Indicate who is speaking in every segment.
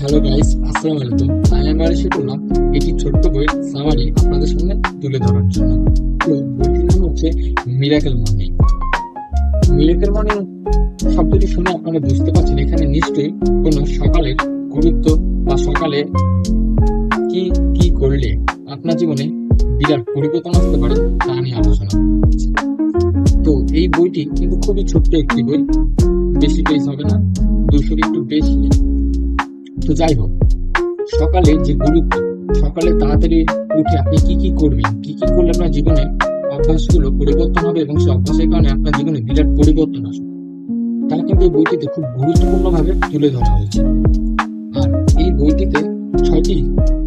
Speaker 1: Hello guys, আসসালামু আলাইকুম। আমি আমার এসে করলাম এটি ছোট্ট বইয়ের সামারি আপনাদের সামনে তুলে ধরার জন্য। তো বইটির নাম হচ্ছে মিরাকেল মর্নিং। মিরাকেল মর্নিং শব্দটি শুনে আপনারা বুঝতে পারছেন এখানে নিশ্চয়ই কোনো সকালের গুরুত্ব বা সকালে কি কি করলে আপনার জীবনে বিরাট পরিবর্তন আসতে পারে তা নিয়ে আলোচনা করছি। তো এই বইটি কিন্তু খুবই ছোট্ট একটি বই, বেশি পেজ হবে না, 200 একটু বেশি। তো যাই হোক, সকালে যে গুরুত্ব, সকালে তাড়াতাড়ি উঠে আপনি কি কি করবেন, কি কি করলে আপনার জীবনে অভ্যাসগুলো পরিবর্তন হবে এবং সেই অভ্যাসের কারণে আপনার জীবনে বিরাট পরিবর্তন আসবে, তা কিন্তু এই বইটিতে খুব গুরুত্বপূর্ণ ভাবে তুলে ধরা হয়েছে। আর এই বইটিতে 6টি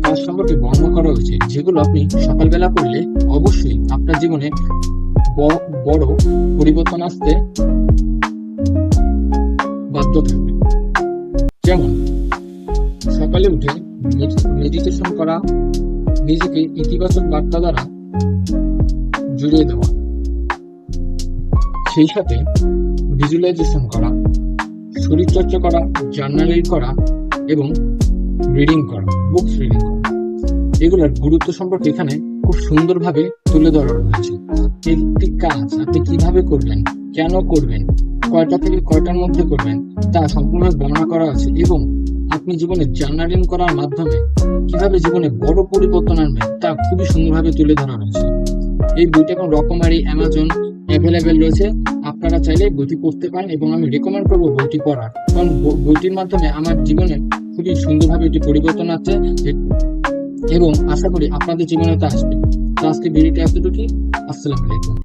Speaker 1: কাজ সম্পর্কে বর্ণনা করা হয়েছে, যেগুলো আপনি সকালবেলা করলে অবশ্যই আপনার জীবনে বড় পরিবর্তন আসতে বাধ্য থাকবে। যেমন সকালে উঠে মেডিটেশন করা, নিজেকে ইতিবাচক বার্তা দ্বারা জুড়িয়ে দেওয়া, সেই সাথে ভিজুয়ালাইজেশন করা, শরীরচর্চা করা, জার্নালিং করা এবং রিডিং করা, বুকস রিডিং করা, এগুলোর গুরুত্ব সম্পর্কে এখানে খুব সুন্দরভাবে তুলে ধরা হয়েছে। একটি কাজ আপনি কিভাবে করবেন, কেন করবেন, কয়টা থেকে কয়টার মধ্যে করবেন তা সম্পূর্ণভাবে বর্ণনা করা আছে এবং আপনি জীবনে জার্নালিং করার মাধ্যমে কিভাবে জীবনে বড় পরিবর্তন আনবেন তা খুবই সুন্দরভাবে তুলে ধরা হয়েছে। এই বইটা এখন রকমারি অ্যামাজন অ্যাভেলেবেল রয়েছে, আপনারা চাইলে বইটি পড়তে পারেন এবং আমি রেকমেন্ড করবো বইটি পড়ার, কারণ বইটির মাধ্যমে আমার জীবনে খুবই সুন্দরভাবে এটি পরিবর্তন আছে এবং আশা করি আপনাদের জীবনে তা আসবে। তো আজকে ভিডিওটি এতটুকুই। আসসালামু আলাইকুম।